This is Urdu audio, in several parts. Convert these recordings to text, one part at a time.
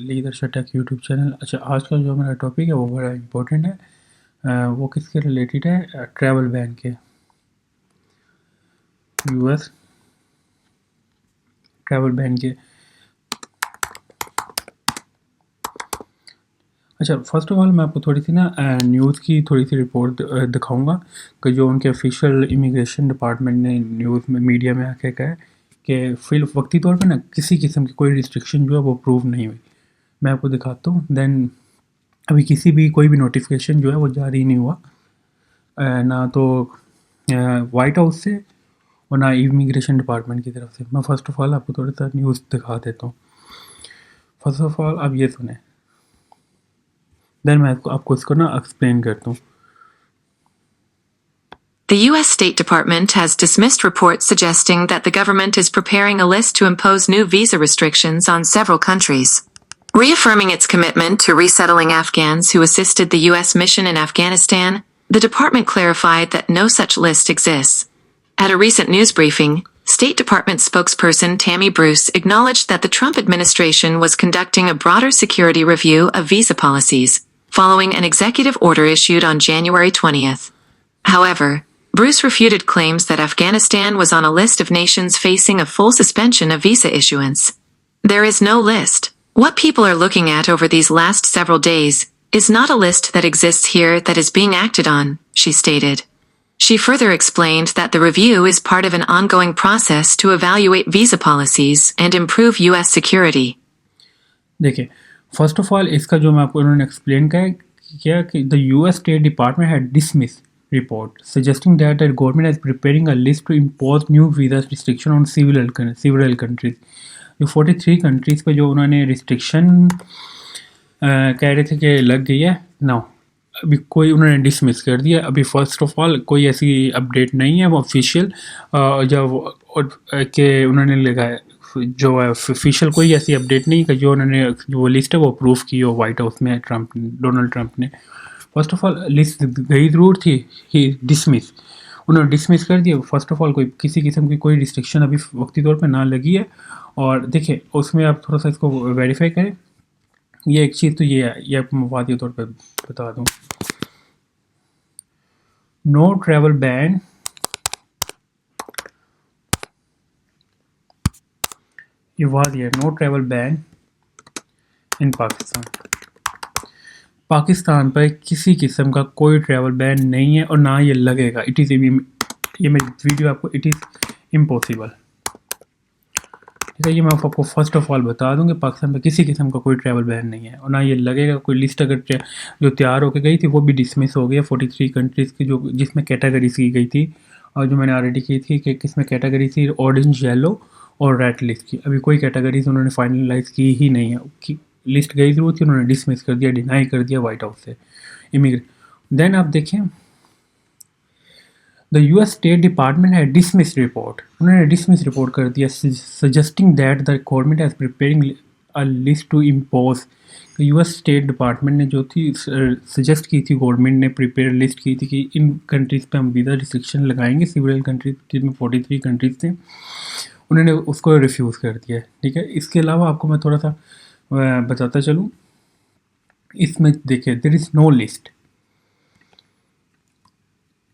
لیدر ٹیک یوٹیوب چینل. اچھا آج کا جو ہمارا ٹاپک ہے وہ بڑا امپورٹنٹ ہے. وہ کس کے ریلیٹڈ ہے؟ ٹریول بین کے. یو ایس ٹریول بین کے. اچھا فرسٹ آف آل میں آپ کو تھوڑی سی نیوز کی تھوڑی سی رپورٹ دکھاؤں گا کہ جو ان کے آفیشیل امیگریشن ڈپارٹمنٹ نے نیوز میں میڈیا میں آ کے کہا ہے کہ فی وقتی طور پہ کسی قسم کی کوئی ریسٹرکشن جو ہے وہ اپروو نہیں ہوئی. میں آپ کو دکھاتا ہوں. دین ابھی کوئی بھی نوٹیفیکیشن جو ہے وہ جاری نہیں ہوا، نہ تو وائٹ ہاؤس سے اور نہ امیگریشن ڈپارٹمنٹ کی طرف سے. میں فرسٹ آف آل آپ کو تھوڑا سا نیوز دکھا دیتا ہوں. فرسٹ آف آل آپ یہ سنیں، دین میں آپ کو اس کو ایکسپلین کرتا ہوں. The U.S. State Department has dismissed reports suggesting that the government is preparing a list to impose new visa restrictions on several countries. Reaffirming its commitment to resettling Afghans who assisted the U.S. mission in Afghanistan, the department clarified that no such list exists. At a recent news briefing, State Department spokesperson Tammy Bruce acknowledged that the Trump administration was conducting a broader security review of visa policies, following an executive order issued on January 20th. However, Bruce refuted claims that Afghanistan was on a list of nations facing a full suspension of visa issuance. There is no list. What people are looking at over these last several days is not a list that exists here that is being acted on, she stated. She further explained that the review is part of an ongoing process to evaluate visa policies and improve U.S. security. دیکھیں فرسٹ آف آل اس کا جو میں آپ کو انہوں نے ایکسپلین کیا کہ the U S State Department had dismiss report suggesting that the government is preparing a list to impose new visa restriction on several countries. جو 43 countries پہ جو انہوں نے ریسٹرکشن کہہ رہے تھے کہ لگ گئی ہے نا، ابھی کوئی انہوں نے ڈسمس کر دیا. ابھی فرسٹ آف آل کوئی ایسی اپڈیٹ نہیں ہے وہ آفیشیل کہ انہوں نے لگایا جو آفیشیل کوئی ایسی اپڈیٹ نہیں کہ جو انہوں نے جو لسٹ ہے وہ اپروو کی ہو وائٹ ہاؤس میں ڈونلڈ ٹرمپ نے. فرسٹ آف آل لسٹ گئی ضرور تھی، ہی ڈسمس انہوں نے ڈسمس کر دیا. فرسٹ آف آل کوئی کسی قسم کی کوئی ریسٹرکشن ابھی وقتی طور پہ نہ لگی ہے. اور دیکھیں اس میں آپ تھوڑا سا اس کو ویریفائی کریں. یہ ایک چیز تو یہ ہے، یہ آپ کو مفادی طور پہ بتا دوں. نو ٹریول بین یہ واضح ہے، نو ٹریول بین ان پاکستان پر کسی قسم کا کوئی ٹریول بین نہیں ہے اور نہ یہ لگے گا. اٹ از یہ میں ویڈیو آپ کو اٹ از امپاسبل. ٹھیک ہے، یہ میں آپ کو فرسٹ آف آل بتا دوں کہ پاکستان پہ کسی قسم کا کوئی ٹریول بین نہیں ہے اور نہ یہ لگے گا. کوئی لسٹ اگر جو تیار ہو کے گئی تھی وہ بھی ڈسمس ہو گئی 43 کنٹریز کی جس میں کیٹیگریز کی گئی تھی، اور جو میں نے آلریڈی کی تھی کہ کس میں کیٹیگری تھی اورنج، یلو اور ریڈ لسٹ کی. ابھی کوئی کیٹیگریز انہوں نے فائنلائز کی ہی نہیں ہے. لسٹ گئی ضرور تھی، انہوں نے ڈسمس کر دیا، ڈینائی کر دیا وائٹ ہاؤس سے دین آپ دیکھیں the U S State Department ہے ڈسمس رپورٹ، انہوں نے ڈسمس رپورٹ کر دیا suggesting that the government is preparing a list to impose. U S State Department نے جو تھی سجیسٹ کی تھی، گورنمنٹ نے پریپیئر لسٹ کی تھی کہ ان کنٹریز پہ ہم ویزا ریسٹرکشن لگائیں گے. سیورل کنٹریز جن میں 43 کنٹریز تھے، انہوں نے اس کو ریفیوز کر دیا. ٹھیک ہے، اس کے علاوہ آپ کو میں تھوڑا سا بتاتا چلوں. اس میں دیکھیں دیر is no list.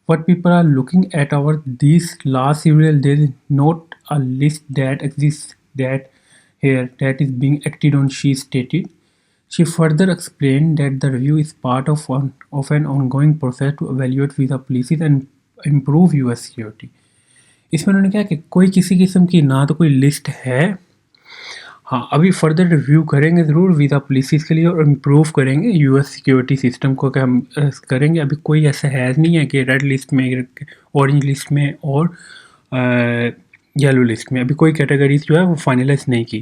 What people are looking at over these last several days is not a list that exists that is being acted on, she stated. She further explained that the review is part of an ongoing process to evaluate visa policies and improve US security. اس میں انہوں نے کہا کہ کوئی کسی قسم کی نہ تو کوئی لسٹ ہے، ہاں ابھی فردر ریویو کریں گے ضرور ویزا پالیسیز کے لیے اور امپروو کریں گے یو ایس سیکیورٹی سسٹم کو کہ ہم کریں گے. ابھی کوئی ایسا ہے نہیں ہے کہ ریڈ لسٹ میں، اورنج لسٹ میں اور یلو لسٹ میں ابھی کوئی کیٹیگریز جو ہے وہ فائنلائز نہیں کی.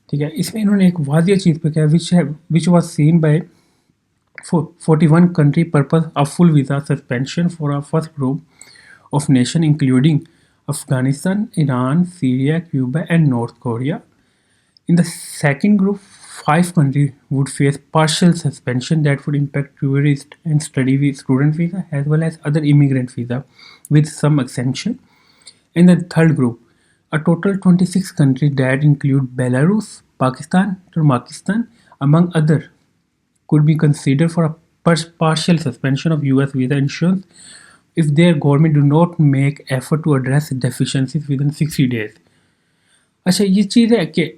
ٹھیک ہے، اس میں انہوں نے ایک واضح چیز پہ کہا which was seen by 41 country purpose of full visa suspension for a first group of nation including Afghanistan, Iran, Syria, Cuba and North Korea. In the second group, 5 countries would face partial suspension that would impact tourist and student visa as well as other immigrant visa with some exemption. In the third group, a total 26 countries that include Belarus, Pakistan, Turkmenistan, among other, could be considered for a partial suspension of US visa issuance if their government do not make effort to address deficiencies within 60 days. اچھا یہ چیز ہے کہ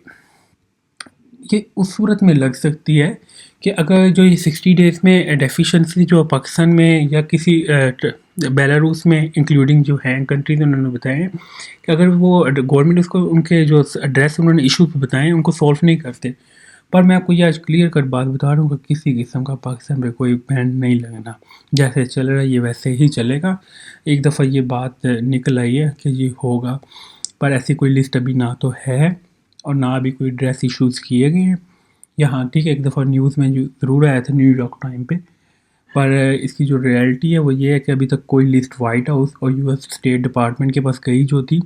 یہ اس صورت میں لگ سکتی ہے کہ اگر جو یہ 60 ڈیز میں ڈیفیشنسی جو پاکستان میں یا کسی بیلاروس میں انکلوڈنگ جو ہیں کنٹریز انہوں نے بتائے ہیں کہ اگر وہ گورنمنٹ اس کو ان کے جو ایڈریس انہوں نے ایشوز بتائے ہیں ان کو سولو نہیں کرتے. پر میں آپ کو یہ آج کلیئر کٹ بات بتا رہا ہوں کہ کسی قسم کا پاکستان پہ کوئی بین نہیں لگنا. جیسے چل رہا ہے یہ ویسے ہی چلے گا. ایک دفعہ یہ بات نکل آئی ہے کہ یہ ہوگا، پر ایسی کوئی لسٹ ابھی نہ تو ہے اور نہ ابھی کوئی ڈریس ایشوز کیے گئے ہیں. یہاں ٹھیک ہے ایک دفعہ نیوز میں جو ضرور آیا تھا نیو یارک ٹائم پہ، پر اس کی جو ریئلٹی ہے وہ یہ ہے کہ ابھی تک کوئی لسٹ وائٹ ہاؤس اور یو ایس اسٹیٹ ڈپارٹمنٹ کے پاس گئی جو تھی،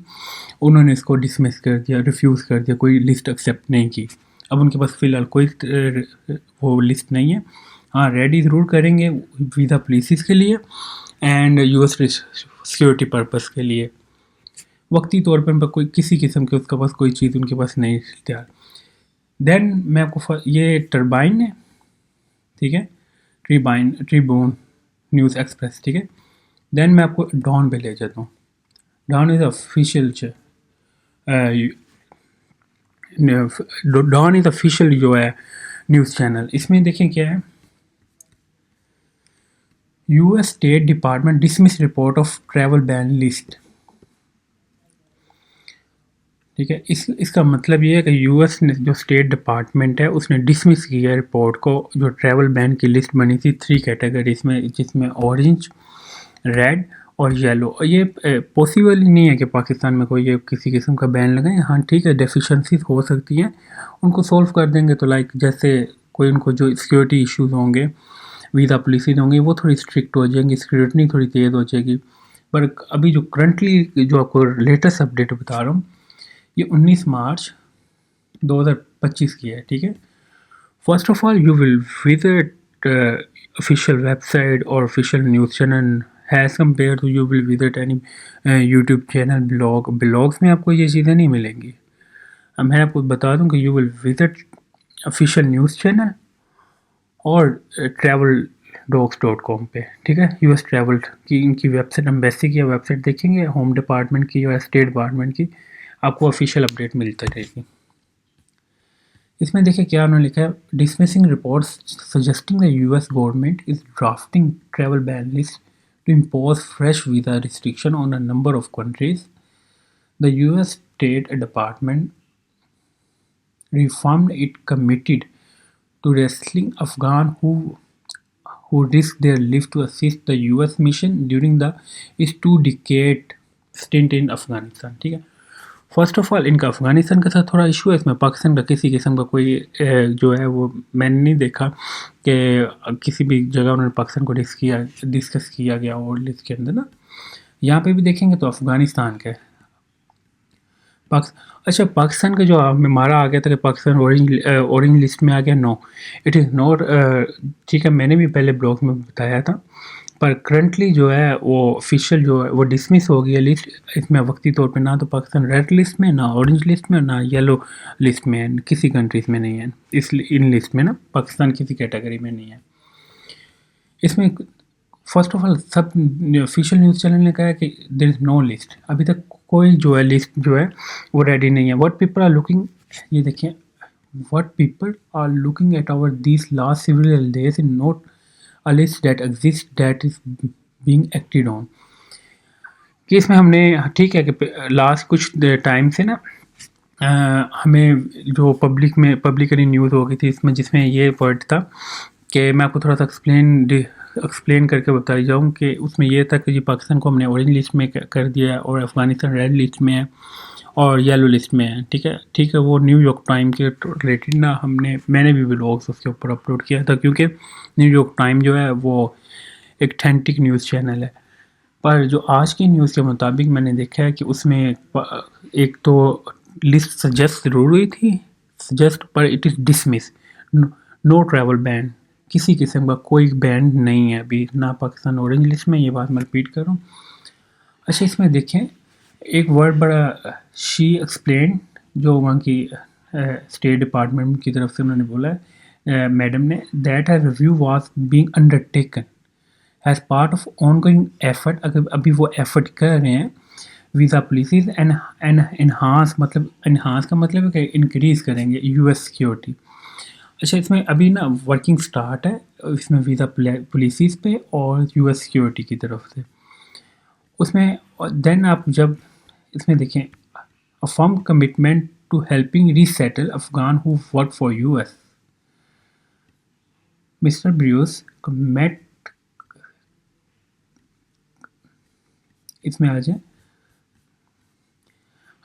انہوں نے اس کو ڈسمس کر دیا، ریفیوز کر دیا، کوئی لسٹ ایکسیپٹ نہیں کی. اب ان کے پاس فی الحال کوئی وہ لسٹ نہیں ہے. ہاں ریڈی ضرور کریں گے ویزا پالیسیز کے لیے and U S security purpose کے لیے. وقتی طور پر کوئی کسی قسم کے اس کے پاس کوئی چیز ان کے پاس نہیں تیار. دین میں آپ کو یہ ٹربائن ہے، ٹھیک ہے، ٹریبون نیوز ایکسپریس، ٹھیک ہے. دین میں آپ کو ڈان پہ لے جاتا ہوں. ڈان از آفیشیل ڈان از آفیشیل جو ہے نیوز چینل. اس میں دیکھیں کیا ہے، you S State Department dismiss report of travel ban list. ٹھیک ہے، اس کا مطلب یہ ہے کہ یو ایس نے جو اسٹیٹ ڈپارٹمنٹ ہے اس نے ڈسمس کیا رپورٹ کو جو ٹریول بین کی لسٹ بنی تھی 3 کیٹیگریز میں، جس میں اورنج، ریڈ اور یلو. اور یہ پاسبل ہی نہیں ہے کہ پاکستان میں کوئی یہ کسی قسم کا بین لگائیں. ہاں ٹھیک ہے ڈیفیشنسیز ہو سکتی ہیں، ان کو سولو کر دیں گے تو لائک جیسے کوئی ان کو جو سیکورٹی ایشوز ہوں گے، ویزا پالیسیز ہوں گی، وہ تھوڑی اسٹرکٹ ہو جائیں گی، اسکروٹنی تھوڑی تیز ہو جائے گی. پر ابھی جو کرنٹلی جو آپ کو لیٹسٹ اپڈیٹ بتا رہا ہوں یہ 19 مارچ 2025 کی ہے. ٹھیک ہے، first of all you will visit official website or official news channel as compared to you will visit any YouTube channel blogs میں آپ کو یہ چیزیں نہیں ملیں گی. اب میں آپ کو بتا دوں کہ you will visit official news channel اور traveldogs.com پہ. ٹھیک ہے، یو ایس ٹریول کی ان کی ویب سائٹ، ایمبیسی کی ویب سائٹ دیکھیں گے، ہوم ڈپارٹمنٹ کی یا اسٹیٹ ڈپارٹمنٹ کی، آپ کو آفیشیل اپڈیٹ ملتا رہے گی. اس میں دیکھیں کیا انہوں نے لکھا ہے، dismissing reports suggesting the U S government is drafting travel ban list to impose fresh visa restriction on a number of countries. The U S State Department reaffirmed it committed to resettling Afghan who risked their life to assist the US mission during the 2-decade stint in Afghanistan. ٹھیک ہے، فرسٹ آف آل ان کا افغانستان کے ساتھ تھوڑا ایشو ہے. اس میں پاکستان کا کسی قسم کا کوئی جو ہے وہ میں نے نہیں دیکھا کہ کسی بھی جگہ انہوں نے پاکستان کو ڈسکس کیا گیا اور لسٹ کے اندر نا. یہاں پہ بھی دیکھیں گے تو افغانستان کے اچھا پاکستان کا جو ہمارا آ گیا تھا کہ پاکستان اورنج لسٹ میں آ گیا، نو اٹ از ناٹ. ٹھیک ہے، میں نے بھی پہلے بلاگ میں بتایا تھا، پر کرنٹلی جو ہے وہ آفیشیل جو ہے وہ ڈسمس ہو گئی ہے لسٹ. اس میں وقتی طور پہ نہ تو پاکستان ریڈ لسٹ میں، نہ اورنج لسٹ میں، نہ یلو لسٹ میں، کسی کنٹریز میں نہیں ہے. ان لسٹ میں نا پاکستان کسی کیٹیگری میں نہیں ہے. اس میں first of all sub official news channel نے کہا ہے کہ دیر از نو لسٹ، ابھی تک کوئی جو ہے لسٹ جو ہے وہ ریڈی نہیں ہے. واٹ پیپل آر لوکنگ، یہ دیکھیں، what people are looking at over these last several days and note a list that exists that is being acted on. کہ اس میں ہم نے ٹھیک ہے کہ لاسٹ کچھ ٹائم سے نا ہمیں جو پبلکلی نیوز ہو گئی تھی اس میں، جس میں یہ ورڈ تھا کہ میں آپ کو تھوڑا سا ایکسپلین کر کے بتائی جاؤں کہ اس میں یہ تھا کہ پاکستان کو ہم نے اورنج لسٹ میں کر دیا ہے اور افغانستان ریڈ لسٹ میں ہے اور یلو لسٹ میں ہے. ٹھیک ہے، وہ نیو یارک ٹائم کے ریلیٹڈ نا میں نے بھی ولاگس اس کے اوپر اپلوڈ کیا تھا، کیونکہ نیو یارک ٹائم جو ہے وہ ایک اتھینٹک نیوز چینل ہے. پر جو آج کی نیوز کے مطابق میں نے دیکھا ہے کہ اس میں ایک تو لسٹ سجیسٹ ضرور ہوئی تھی، پر it is dismiss, no travel ban, کسی قسم کا کوئی بین نہیں ہے ابھی، نہ پاکستان اورنج لسٹ میں. یہ بات میں ریپیٹ کر رہا ہوں. اچھا اس میں دیکھیں ایک ورڈ بڑا شی ایکسپلین جو وہاں کی اسٹیٹ ڈپارٹمنٹ کی طرف سے انہوں نے بولا ہے، میڈم نے that a review was being undertaken as part of ongoing effort. اگر ابھی وہ ایفرٹ کر رہے ہیں ویزا پالیسیز انہانس، مطلب انہانس کا مطلب ہے کہ انکریز کریں گے یو ایس سیکیورٹی. اچھا اس میں ابھی نا ورکنگ سٹارٹ ہے اس میں ویزا پالیسیز پہ اور یو ایس سیکیورٹی کی طرف سے. اس میں دین آپ جب اس میں دیکھیں a firm commitment to helping resettle Afghan who work for US. Mr. Bruce met اس میں آ جائیں.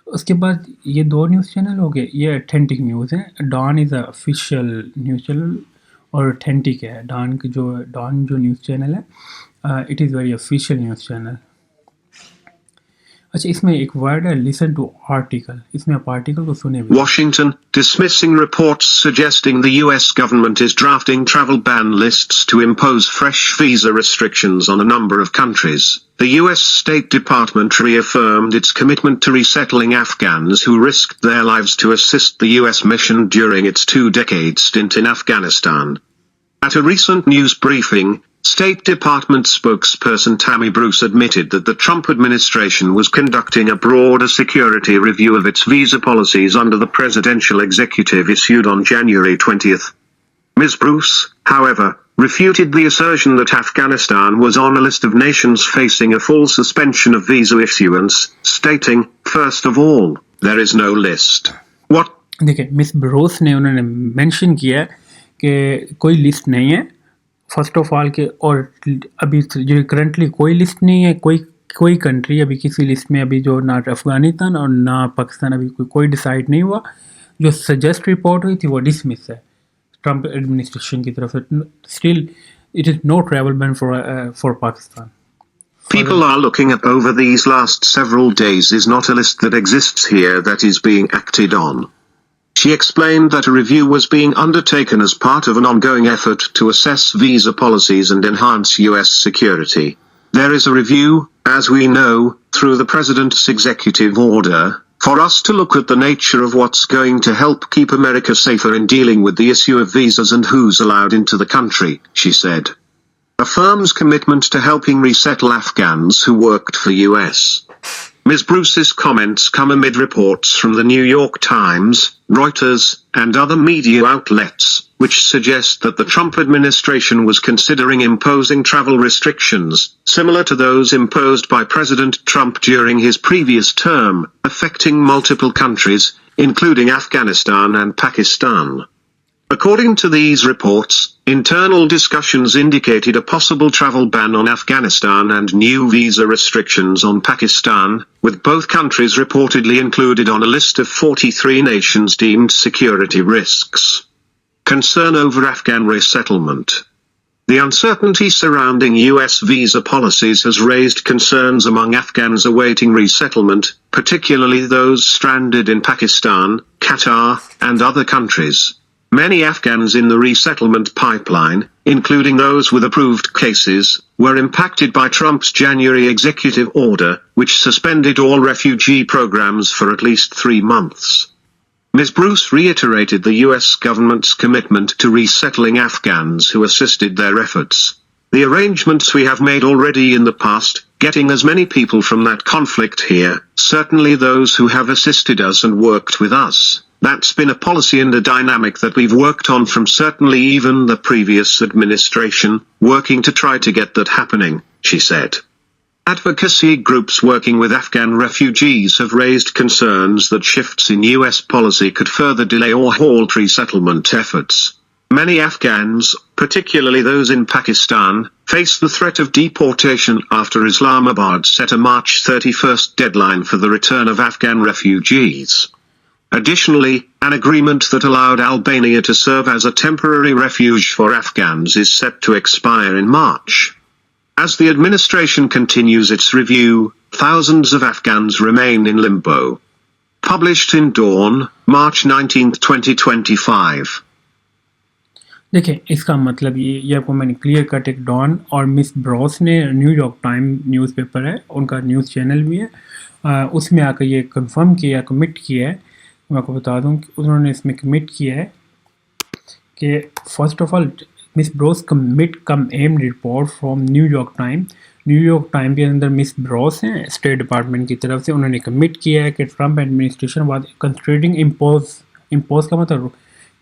اس کے بعد یہ دو نیوز چینل ہو گئے، یہ اتھینٹک نیوز ہے. ڈان از اے آفیشیل نیوز چینل اور اتھینٹک ہے. ڈان جو نیوز چینل ہے it is very official news channel. اچھا اس میں ایک ورڈ ہے لسن ٹو آرٹیکل، اس میں آپ آرٹیکل کو سنے بھی. Washington, dismissing reports suggesting the US government is drafting travel ban lists to impose fresh visa restrictions on a number of countries. The US State Department reaffirmed its commitment to resettling Afghans who risked their lives to assist the US mission during its 2-decade stint in Afghanistan. At a recent news briefing, State Department spokesperson Tammy Bruce admitted that the Trump administration was conducting a broader security review of its visa policies under the presidential executive issued on January 20th. Ms. Bruce, however, refuted the assertion that Afghanistan was on a list of nations facing a full suspension of visa issuance, stating, "First of all, there is no list." What? دیکھیں مس بروس نے انہوں نے مینشن کیا کہ کوئی لسٹ نہیں ہے فرسٹ آف آل کے، اور ابھی جو کرنٹلی کوئی لسٹ نہیں ہے، کوئی کنٹری ابھی کسی لسٹ میں ابھی جو نہ افغانستان اور نہ پاکستان ابھی کوئی ڈیسائیڈ نہیں ہوا. جو سجیسٹ رپورٹ ہوئی تھی وہ ڈسمس ہے ٹرمپ ایڈمنسٹریشن کی طرف سے. Still it is no travel ban for Pakistan. People are looking at over these last several days is not a list that exists here that is being acted on. She explained that a review was being undertaken as part of an ongoing effort to assess visa policies and enhance US security. There is a review, as we know, through the President's executive order, for us to look at the nature of what's going to help keep America safer in dealing with the issue of visas and who's allowed into the country, she said. Affirms commitment to helping resettle Afghans who worked for US. Ms. Bruce's comments come amid reports from the New York Times, Reuters, and other media outlets, which suggest that the Trump administration was considering imposing travel restrictions, similar to those imposed by President Trump during his previous term, affecting multiple countries, including Afghanistan and Pakistan. According to these reports, internal discussions indicated a possible travel ban on Afghanistan and new visa restrictions on Pakistan, with both countries reportedly included on a list of 43 nations deemed security risks. Concern over Afghan resettlement. The uncertainty surrounding US visa policies has raised concerns among Afghans awaiting resettlement, particularly those stranded in Pakistan, Qatar, and other countries. Many Afghans in the resettlement pipeline, including those with approved cases, were impacted by Trump's January executive order, which suspended all refugee programs for at least 3 months. Ms. Bruce reiterated the US government's commitment to resettling Afghans who assisted their efforts. The arrangements we have made already in the past, getting as many people from that conflict here, certainly those who have assisted us and worked with us. That's been a policy and a dynamic that we've worked on from certainly even the previous administration, working to try to get that happening, she said. Advocacy groups working with Afghan refugees have raised concerns that shifts in US policy could further delay or halt resettlement efforts. Many Afghans, particularly those in Pakistan, face the threat of deportation after Islamabad set a March 31st deadline for the return of Afghan refugees. Additionally, an agreement that allowed Albania to serve as a temporary refuge for Afghans is set to expire in March. As the administration continues its review, thousands of Afghans remain in limbo. Published in Dawn, March 19, 2025. دیکھیں اس کا مطلب یہ آپ کو میں نے کلیئر کٹ ایک ڈان اور مس بروس نے new York time news paper ہے ان کا نیوز چینل بھی ہے، اس میں آ کے یہ کنفرم کیا کمٹ کیا ہے. میں آپ کو بتا دوں کہ انہوں نے اس میں کمٹ کیا ہے کہ first of all Miss Bruce کم ایم report from New York time کے اندر مس بروس ہیں اسٹیٹ ڈپارٹمنٹ کی طرف سے، انہوں نے کمٹ کیا ہے کہ Trump administration was considering impose کا مطلب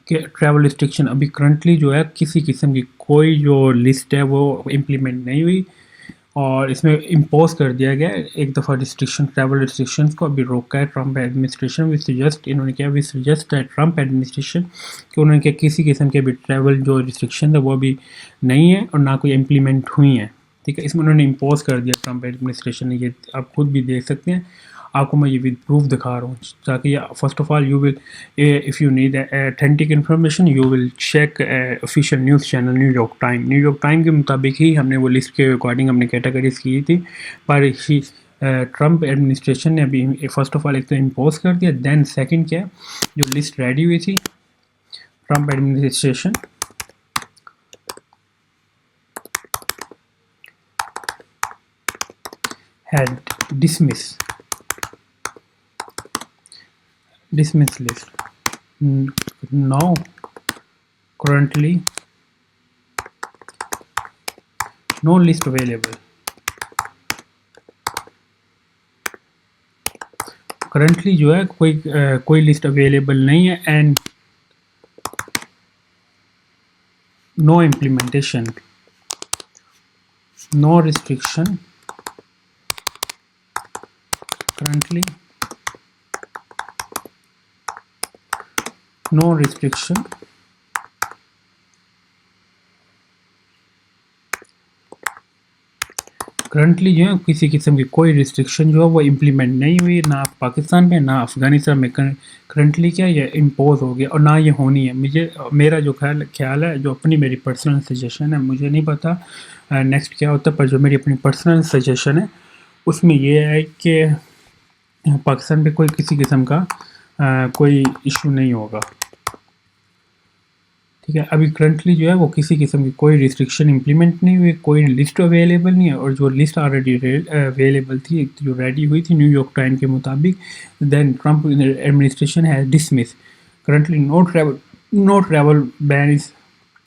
کہ ٹریول ریسٹرکشن ابھی کرنٹلی جو ہے کسی قسم کی کوئی جو لسٹ ہے وہ امپلیمنٹ نہیں ہوئی، اور اس میں امپوز کر دیا گیا ایک دفعہ ٹریول ریسٹرکشنز کو ابھی روکا ہے ٹرمپ ایڈمنسٹریشن. انہوں نے کیا وی سجیسٹ ہے ٹرمپ ایڈمنسٹریشن کہ انہوں نے کیا کسی قسم کے بھی ٹریول جو ریسٹرکشن ہے وہ ابھی نہیں ہے اور نہ کوئی امپلیمنٹ ہوئی ہیں. ٹھیک ہے، اس میں انہوں نے امپوز کر دیا ٹرمپ ایڈمنسٹریشن نے. یہ آپ خود بھی دیکھ سکتے ہیں، آپ کو میں یہ ود پروف دکھا رہا ہوں تاکہ یہ first of all you will if you need authentic information you will check official news channel new York time کے مطابق ہی ہم نے وہ لسٹ کے اکارڈنگ ہم نے کیٹیگریز کی تھی. پر ٹرمپ ایڈمنسٹریشن نے ابھی فرسٹ آف آل ایک تو امپوز کر دیا، دین سیکنڈ کیا جو لسٹ ریڈی ہوئی تھی Trump administration had dismissed list. Now currently no list available. Currently جو ہے کوئی لسٹ اویلیبل نہیں ہے and no implementation, no restriction. Currently no restriction currently جو ہے کسی قسم کی کوئی ریسٹرکشن جو ہے وہ امپلیمنٹ نہیں ہوئی، نہ پاکستان میں نہ افغانستان میں. کرنٹلی کیا یہ امپوز ہو گیا اور نہ یہ ہونی ہے. میرا جو خیال ہے جو اپنی میری پرسنل سجیشن ہے، مجھے نہیں پتا نیکسٹ کیا ہوتا ہے، پر جو میری اپنی پرسنل سجیشن ہے اس میں یہ ہے کہ پاکستان پہ کوئی کسی قسم کا کوئی ایشو نہیں ہوگا. ٹھیک ہے، ابھی کرنٹلی جو ہے وہ کسی قسم کی کوئی ریسٹرکشن امپلیمنٹ نہیں ہوئی، کوئی لسٹ اویلیبل نہیں ہے، اور جو لسٹ آلریڈی اویلیبل تھی جو ریڈی ہوئی تھی نیو یارک ٹائم کے مطابق، then Trump administration has dismiss currently no travel ban is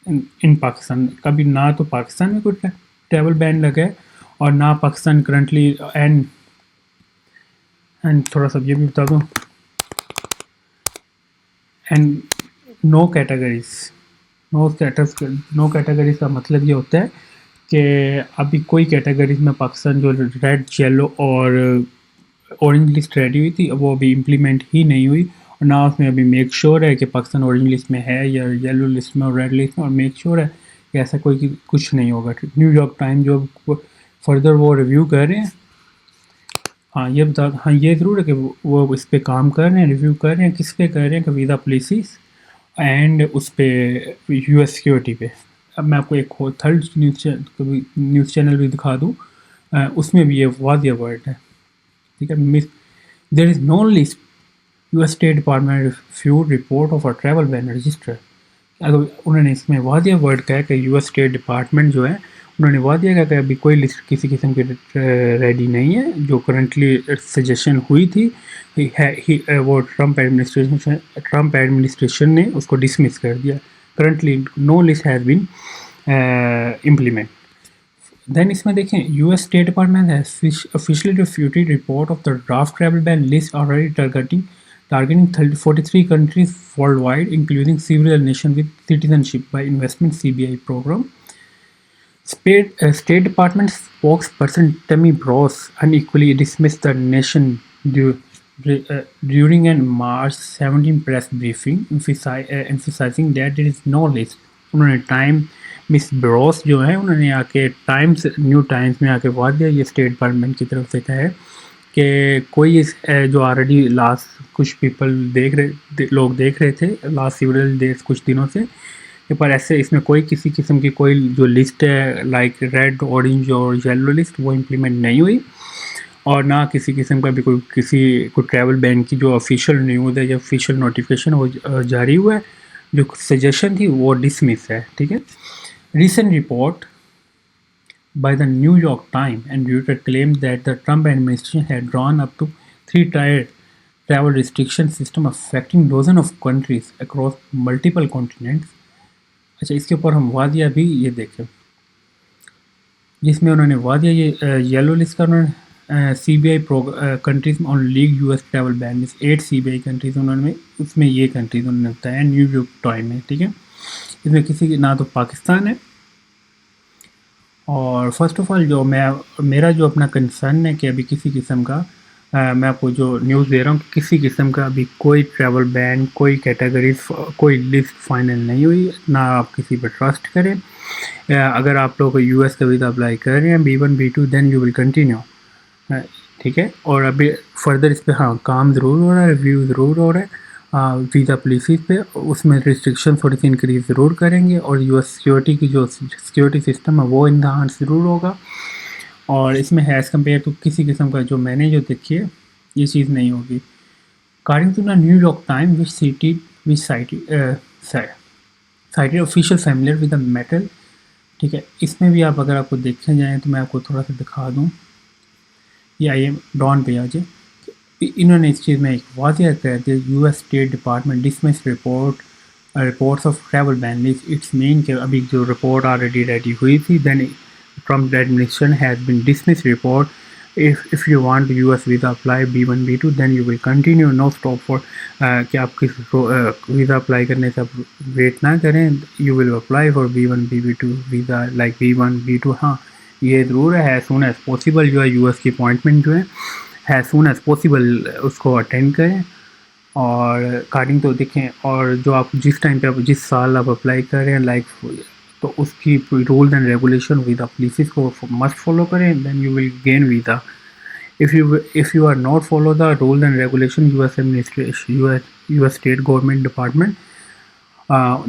in Pakistan. کبھی نہ تو پاکستان میں کوئی ٹریول بین لگا ہے اور نہ پاکستان کرنٹلی. اینڈ تھوڑا سا یہ بھی بتا دوں، اینڈ نو کیٹیگریز کا مطلب یہ ہوتا ہے کہ ابھی کوئی کیٹیگریز میں پاکستان جو ریڈ یلو اور اورنج لسٹ ریڈی ہوئی تھی وہ ابھی امپلیمنٹ ہی نہیں ہوئی، اور نہ اس میں ابھی میک شور ہے کہ پاکستان اورنج لسٹ میں ہے یا یلو لسٹ میں اور ریڈ لسٹ میں، اور میک شور ہے کہ ایسا کوئی کچھ نہیں ہوگا. نیو یارک ٹائم جو فردر وہ ریویو کر رہے ہیں. یہ ضرور ہے کہ وہ اس پہ کام کر رہے ہیں، ریویو کر رہے ہیں. کس پہ کر رہے ہیں کہ ویزا پالیسیز اینڈ اس پہ یو ایس سیکورٹی پہ. اب میں آپ کو ایک تھرڈ نیوز چینل بھی دکھا دوں، اس میں بھی یہ واضح ورڈ ہے. ٹھیک ہے، there is no list U S State Department refuted report of a travel ban register. اگر انہوں نے اس میں واضح ورڈ کہا کہ یو ایس اسٹیٹ ڈپارٹمنٹ جو ہے انہوں نے واضح کہا کہ ابھی کوئی لسٹ کسی قسم کی ریڈی نہیں ہے. جو کرنٹلی سجیشن ہوئی تھی وہ ٹرمپ ایڈمنسٹریشن نے اس کو ڈسمس کر دیا. Currently no list has been implement. Then اس میں دیکھیں U S State Department has officially refuted report of the draft travel ban list already targeting 43 countries worldwide, including several nations with citizenship by investment CBI program. State Department spokesperson Tammy Bross unequally dismissed the nation during a March 17 press briefing, emphasizing that there is no list. انہوں نے مس بروس جو ہے انہوں نے آ کے نیو ٹائمز میں آ کے واضح یہ اسٹیٹ ڈپارٹمنٹ کی طرف سے کہا ہے کہ کوئی جو آلریڈی لاسٹ کچھ لوگ دیکھ رہے تھے لاسٹ سیورل ڈیز کچھ دنوں سے، پر ایسے اس میں کوئی کسی قسم کی کوئی جو لسٹ ہے لائک ریڈ اورنج اور یلو لسٹ وہ امپلیمنٹ نہیں ہوئی، اور نہ کسی قسم کا بھی کوئی ٹریول بین کی جو آفیشیل نیوز ہے یا آفیشیل نوٹیفیکیشن وہ جاری ہوا ہے. جو سجیشن تھی وہ ڈسمس ہے. ٹھیک ہے، recent report by the New York Times and Reuters claimed that the Trump administration had drawn up to 3-tier travel restriction system affecting dozens of countries across multiple continents. اچھا اس کے اوپر ہم وادیہ بھی یہ دیکھیں جس میں انہوں نے وادیہ یہ یلو لسٹ کا انہوں نے C B I countries on league U S travel been 8 C B I countries انہوں نے اس میں یہ کنٹریز انہوں نے بتایا نیو یارک ٹائم میں. ٹھیک ہے اس میں کسی کی نہ تو پاکستان ہے. اور فرسٹ آف آل جو میرا جو اپنا کنسرن ہے کہ ابھی کسی قسم کا میں آپ کو جو نیوز دے رہا ہوں کہ کسی قسم کا ابھی کوئی ٹریول بین کوئی کیٹیگریز کوئی لسٹ فائنل نہیں ہوئی. نہ آپ کسی پہ ٹرسٹ کریں. اگر آپ لوگ یو ایس کا ویزا اپلائی کر رہے ہیں B1 B2 then you will continue. ٹھیک ہے اور ابھی فردر اس پہ ہاں کام ضرور ہو رہا ہے ریویو ضرور ہو رہا ہے ویزا پالیسیز پہ. اس میں ریسٹرکشن تھوڑی سی انکریز ضرور کریں گے اور یو ایس سیکورٹی کی جو سیکورٹی سسٹم ہے وہ انہانس ضرور ہوگا. اور اس میں ایز کمپیئر ٹو کسی قسم کا جو میں نے جو دیکھی ہے یہ چیز نہیں ہوگی. According to the New York Time which cited official familiar with the matter. ٹھیک ہے اس میں بھی آپ اگر آپ کو دیکھنے جائیں تو میں آپ کو تھوڑا سا دکھا دوں. یہ آئی ایم ڈان پہ آ جائے انہوں نے اس چیز میں ایک واضح کر دیا U S State Department dismiss reports of travel ban list. It's mean کہ ابھی جو رپورٹ آلریڈی ریڈی ہوئی تھی then Trump administration has been dismiss report. if you want US visa apply B1 B2 then you will continue no stop for کہ آپ کس ویزا اپلائی کرنے سے آپ ویٹ نہ کریں. you will apply for B1 B2 visa like B1 B2. ہاں یہ ضرور ہے as soon as possible جو ہے یو ایس کی اپوائنٹمنٹ جو ہے as soon as possible اس کو اٹینڈ کریں. اور اکارڈنگ تو دیکھیں اور جو آپ جس ٹائم پہ آپ جس سال آپ اپلائی کر رہے ہیں لائک تو اس کی rules and regulation visa policies کو مسٹ فالو کریں then you will gain visa. if you are not follow the rules and regulation US administration US state government department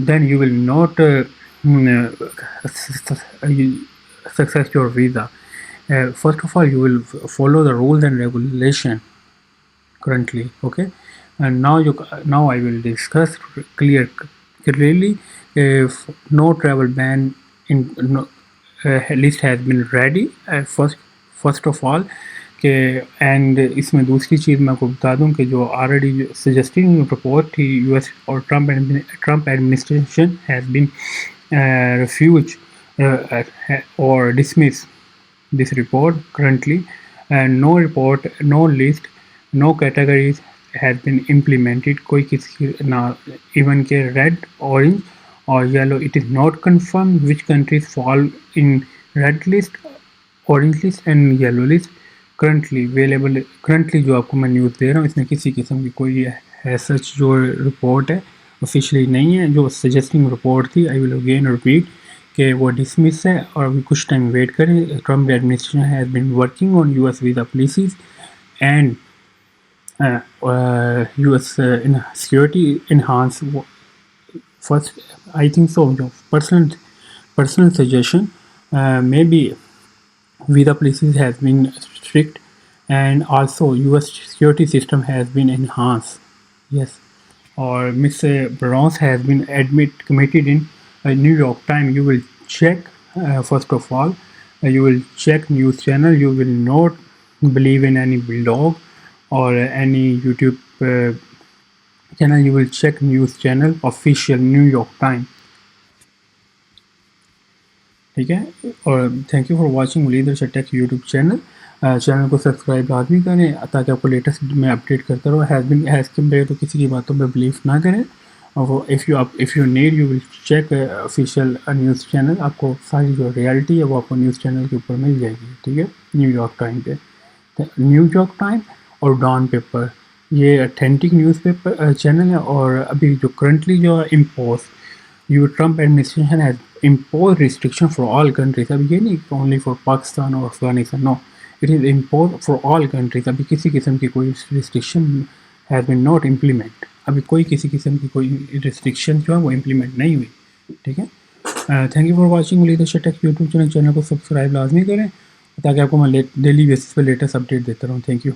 then you will not success your visa. First of all you will follow the rules and regulation currently. Okay and now I will discuss clearly if no travel ban list has been ready. First of all کہ اینڈ اس میں دوسری چیز میں آپ کو بتا دوں کہ جو آلریڈی سجیسٹنگ رپورٹ تھی یو ایس اور Trump administration has been refuse اور dismiss this report currently. No report no list no categories has been implemented. کوئی کسی نہ ایون کہ ریڈ اورنج اور yellow it is not confirm which countries fall in red list orange list and yellow list currently جو آپ کو میں نیوز دے رہا ہوں اس میں کسی قسم کی کوئی ہے سچ جو رپورٹ ہے آفیشلی نہیں ہے. جو سجیسٹنگ رپورٹ تھی آئی ول اگین ریپیٹ کہ وہ ڈسمس ہے اور ابھی کچھ ٹائم ویٹ کریں. Trump administration has been working on U S visa policies and U S security enhance. First I think so جو personal suggestion maybe visa policies has been strict and also US security system has been enhanced. Yes or Miss Bronze has been committed in New York Times. You will check first of all you will check news channel. You will not believe in any blog or any YouTube channel. You will check news channel official New York Times. ٹھیک ہے اور thank you for watching Walid Arshad take YouTube channel کو سبسکرائب لازمی کریں تاکہ آپ کو لیٹسٹ میں اپڈیٹ کرتا رہو. ہیز کمپیئر تو کسی کی باتوں پہ بلیف نہ کریں. اور if you need you will check official news channel. آپ کو ساری جو ریالٹی ہے وہ آپ کو نیوز چینل کے اوپر مل جائے گی. ٹھیک ہے نیو یارک ٹائم پہ نیو یارک ٹائم اور ڈان پیپر یہ اتھینٹک نیوز پیپر چینل ہے. اور ابھی جو کرنٹلی جو Trump administration has impose restriction for all countries. ابھی یہ نہیں only for پاکستان اور Afghanistan. no it is imposed for all countries. ابھی کسی قسم کی کوئی restriction has been not implement. ابھی کوئی کسی قسم کی کوئی restriction جو ہے وہ implement نہیں ہوئی. ٹھیک ہے thank you for watching Walid Arshad take YouTube channel کو سبسکرائب لازمی کریں تاکہ آپ کو میں ڈیلی بیسس پہ لیٹسٹ اپڈیٹ دیتا رہوں. Thank you.